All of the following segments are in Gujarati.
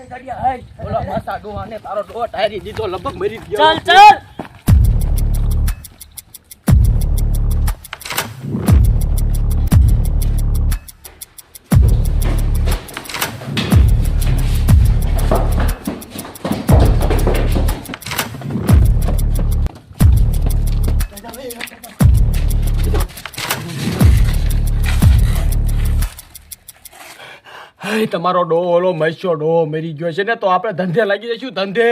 ઓલો મસા ડોહાને તારો ડોહ ટાયરી દીધો લગભગ મરી ગયો. ચાલ ચાલ હે તમારો ડોહ ઓલો મસ્યો ડોહ મરી ગયો છે ને તો આપણે ધંધે લાગી જઈશું ધંધે.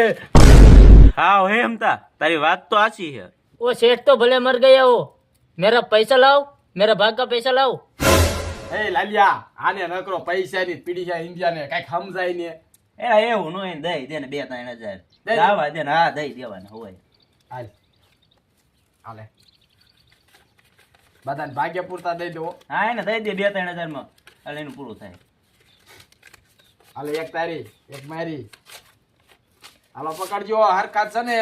हाँ हे हमता तारी बात तो आची है. वो सेठ तो भले मर गया हो मेरा पैसा लाओ मेरा भाग का पैसा लाओ હે લાલિયા આને નકરો પૈસાની પીડી છે ઇન્ડિયાને કાઈ સમજાય ને. એલા એવું નો એને દઈ દે ને 2-3 હજાર દાવા દે ને હા દઈ દેવાના હોય. હાલ હાલે બધાને ભાગ્ય પૂરતા દઈ દો. હા એને દઈ દે 2-3 હજાર માં એટલે એનું પૂરું થાય. હાલે એક તારી એક મારી હાલો પકડજો હરકત છે ને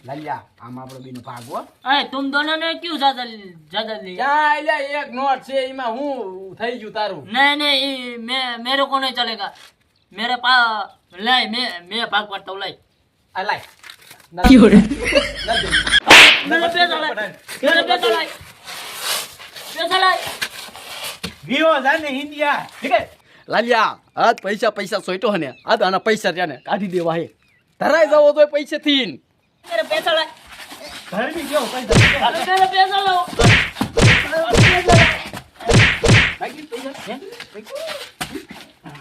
લાલિયા આમ આપણો બીનો ભાગ હો. अरे तुम दोनों ने क्यों ज्यादा लिया ક્યાં એલા એક નોટ છે એમાં હું થઈ ગયું તારું. नहीं नहीं मैं मेरे को नहीं चलेगा मेरे पास लाई मैं भाग पड़ता हूँ लाई આ લાય मेरे पैसा लाई मेरे पैसा लाई पैसा लाई વિવો જાને ઇન્ડિયા ઠીક હે. લાલિયા આજ પૈસા પૈસા સોઈટો હને આજ આના પૈસા રહ્યા ને કાઢી દેવા હે ધરાઈ જાવો તો પૈસે થી मेरे पैसा लाई ઘર ની ગયો પૈસા मेरे पैसा लाओ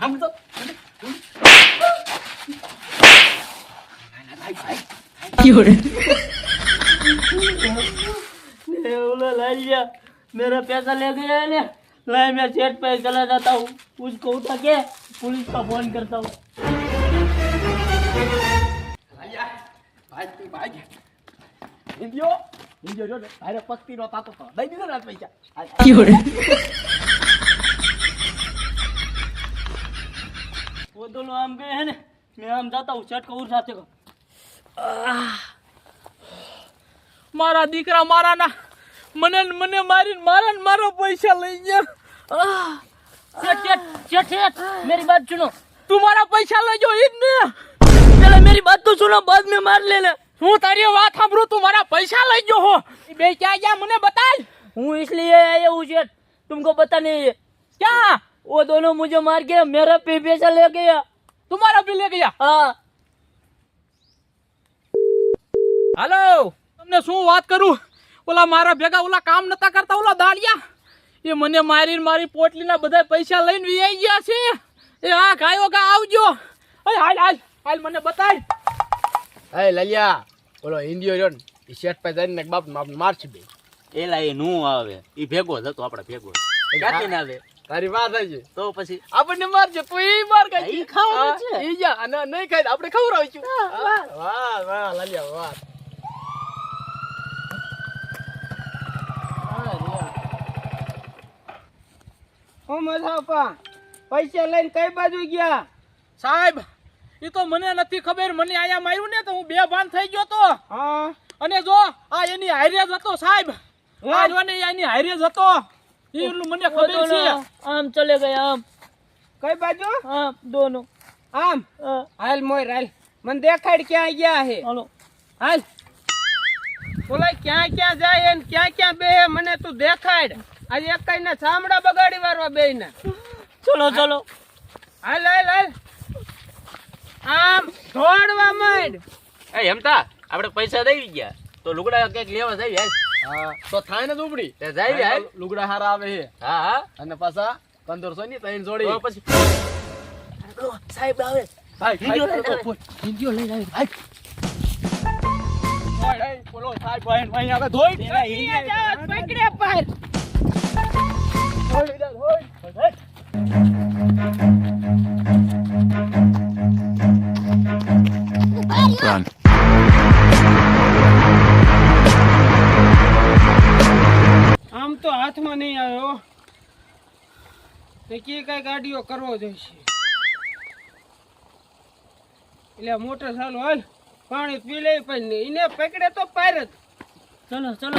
हम तो बोला लाई लिया मेरा पैसा ले गया है ना लाई मैं सेट पे चला जाता हूँ उसको उठा के पुलिस का फोन करता हूँ લાલિયા ભાઈ તું ભાઈ ઇન્ડિયો ઇન્ડિયો જો તારે પસ્તી નો તાતો તો દઈ દીધો ને આ પૈસા. वो दोनों आम गए हैं ना मैं आम जाता हूँ सेट को उठाते को મારા દીકરા મારા ના મને મારીને મારો પૈસા લઈ ગયા. सेठ सेठ सेठ सेठ मेरी बात सुनो તું મારા પૈસા લઈ જો ઈ જ ને. पहले मेरी बात तो सुनो बाद में मार लेना હું તારી વાત સાંભળું તું મારા પૈસા લઈ ગયો હો. ઈ બે ક્યાં ગયા મને બતાય. हूँ इसलिए आया हूँ सेठ तुमको पता नहीं है ક્યાં वो दोनों मुझे मार के मेरा पैसा ले गया તમારા બી લે ગયા. हाँ હાલો તમને શું વાત કરું ઓલા મારા ભેગા ઓલા કામ નતા કરતા ઓલા દાડિયા એ મને મારી પોટલીના બધા પૈસા લઈને વી ગયા છે. એ હા ગાયો ગા આવજો. એ હાલ હાલ હાલ મને બતાય. હે લાલિયા ઓલો ઇન્ડિયો જો ને ઈ સેટ પે જઈને એક બાપ મારશે બે. એલા એ નું આવે ઈ ભેગો જ હતો આપણે ભેગો ક્યાંથી ના આવે તારી વાત છે તો પછી આપણને મારજો તું ઈ માર કાઈ ઈ ખાવાનું છે. ઈ જા અને નહીં ખાઈ આપણે ખવડાવીશું. વાહ વાહ લાલિયા વાહ. ઓ મસાપા પૈસા લઈને કઈ બાજુ ગયા? સાહેબ એ તો મને નથી ખબર. મને આયા માર્યું ને તો હું બેભાન થઈ ગયો તો. હા અને જો આ એની હારે જ હતો સાહેબ. આ જો ને એની હારે જ હતો. ઈ મને वो ખબર છે. दोनों आम चले गए आम કઈ બાજુ? आम दोनों આમ હાલ મોર હાલ મને દેખાડ ક્યાં ગયા હે. हेलो હાલ બોલાય ક્યાં જાય ને ક્યાં બે મને તું દેખાડ. આજે એક કઈ ના ચામડા બગાડી વારવા બે ના. चलो चलो હાલ હાલ હાલ આમ દોડવા માંડ. એ હેમતા આપણે પૈસા દઈ ગયા તો લુગડા કઈક લેવા જઈએ હાલ. હા તો થાય ને ઝૂંપડી તે જાય હાલ. લુગડા હારા આવે છે હા હા અને પાછા 1500 ની ત્રણ જોડી. તો પછી साहिब आवे ઇન્ડિયો લઈને આવે ભાઈ. ઓય બોલો સાહેબ ભાઈ ભાઈ આગળ ધોઈ પકડે પર આમ તો હાથમાં નહીં આવ્યો કઈ ગાડીઓ કરવો જોઈશે. એટલે મોટર ચાલુ હાલ પાણી પી લે પણ એને પકડે તો પાર જ. चलो चलो